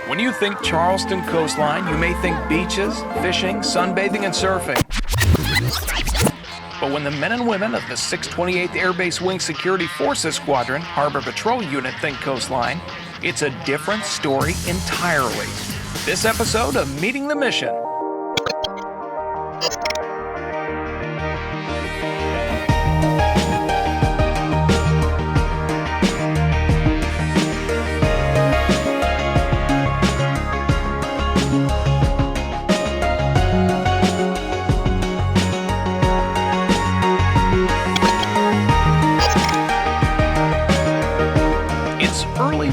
When you think Charleston coastline, you may think beaches, fishing, sunbathing, and surfing. But when the men and women of the 628th Air Base Wing Security Forces Squadron Harbor Patrol Unit think coastline, it's a different story entirely. This episode of Meeting the Mission.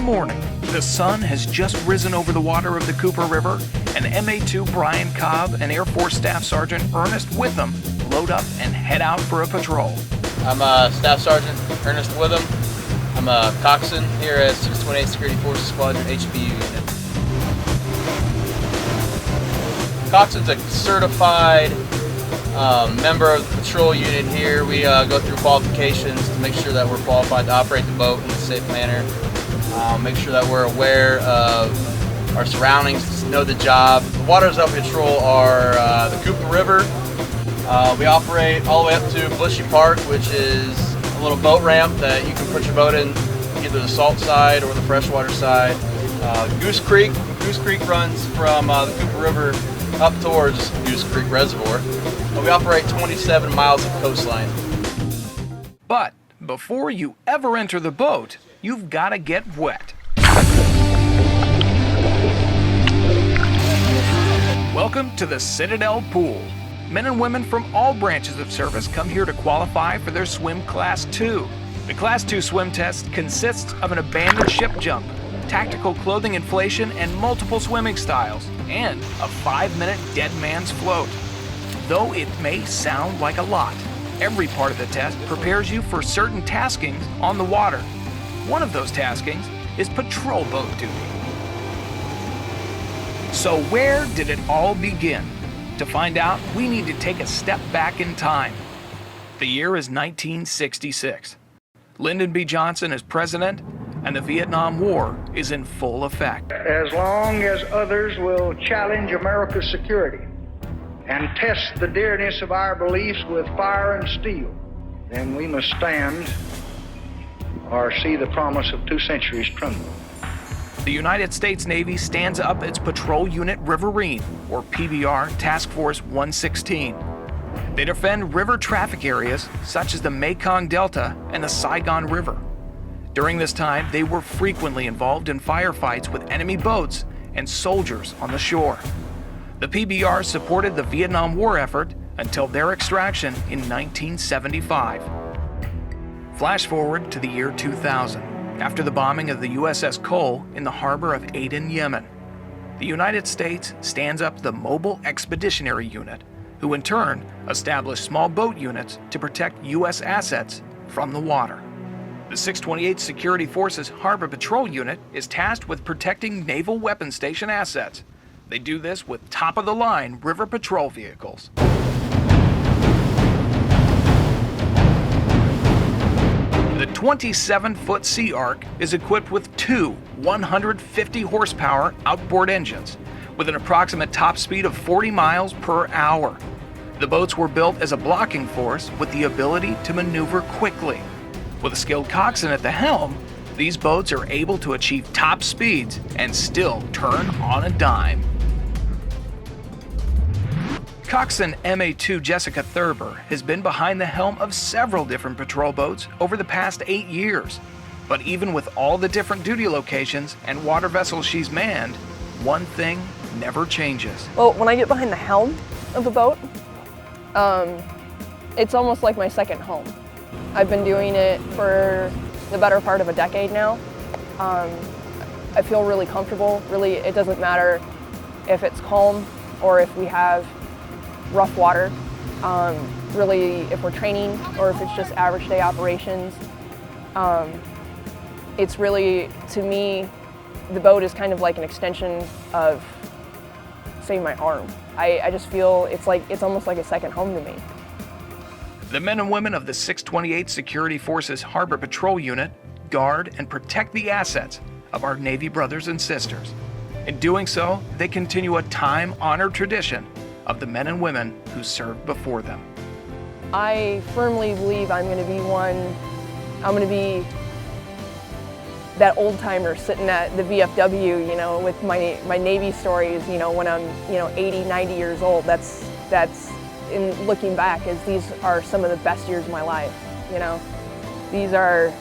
Morning. The sun has just risen over the water of the Cooper River, and MA2 Brian Cobb and Air Force Staff Sergeant Ernest Witham load up and head out for a patrol. I'm Staff Sergeant Ernest Witham. I'm a coxswain here at 628 Security Forces Squadron HPU unit. Coxswain's a certified member of the patrol unit here. We go through qualifications to make sure that we're qualified to operate the boat in a safe manner. Make sure that we're aware of our surroundings, know the job. The waters that we patrol are the Cooper River. We operate all the way up to Bushy Park, which is a little boat ramp that you can put your boat in, either the salt side or the freshwater side. Goose Creek runs from the Cooper River up towards Goose Creek Reservoir. We operate 27 miles of coastline. But before you ever enter the boat, you've got to get wet. Welcome to the Citadel Pool. Men and women from all branches of service come here to qualify for their Swim Class 2. The Class 2 swim test consists of an abandoned ship jump, tactical clothing inflation and multiple swimming styles, and a 5-minute dead man's float. Though it may sound like a lot, every part of the test prepares you for certain taskings on the water. One of those taskings is patrol boat duty. So where did it all begin? To find out, we need to take a step back in time. The year is 1966. Lyndon B. Johnson is president, and the Vietnam War is in full effect. As long as others will challenge America's security and test the dearness of our beliefs with fire and steel, then we must stand or see the promise of 2 centuries tremble. The United States Navy stands up its patrol unit Riverine, or PBR, Task Force 116. They defend river traffic areas such as the Mekong Delta and the Saigon River. During this time, they were frequently involved in firefights with enemy boats and soldiers on the shore. The PBR supported the Vietnam War effort until their extraction in 1975. Flash forward to the year 2000, after the bombing of the USS Cole in the harbor of Aden, Yemen. The United States stands up the Mobile Expeditionary Unit, who in turn established small boat units to protect U.S. assets from the water. The 628 Security Forces Harbor Patrol Unit is tasked with protecting Naval Weapons Station assets. They do this with top-of-the-line river patrol vehicles. The 27-foot Sea Ark is equipped with 2 150-horsepower outboard engines with an approximate top speed of 40 miles per hour. The boats were built as a blocking force with the ability to maneuver quickly. With a skilled coxswain at the helm, these boats are able to achieve top speeds and still turn on a dime. Coxswain MA2 Jessica Thurber has been behind the helm of several different patrol boats over the past 8 years. But even with all the different duty locations and water vessels she's manned, one thing never changes. Well, when I get behind the helm of the boat, it's almost like my second home. I've been doing it for the better part of a decade now. I feel really comfortable. Really, it doesn't matter if it's calm or if we have rough water. Really, if we're training or if it's just average day operations. It's really, to me, the boat is kind of like an extension of, say, my arm. I just feel it's almost like a second home to me. The men and women of the 628 Security Forces Harbor Patrol Unit guard and protect the assets of our Navy brothers and sisters. In doing so, they continue a time-honored tradition of the men and women who served before them. I firmly believe I'm going to be that old timer sitting at the VFW, you know, with my Navy stories, you know, when I'm, 80, 90 years old. That's in looking back, as these are some of the best years of my life, you know. These are,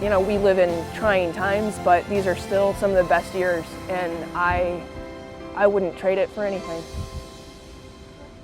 we live in trying times, but these are still some of the best years, and I wouldn't trade it for anything.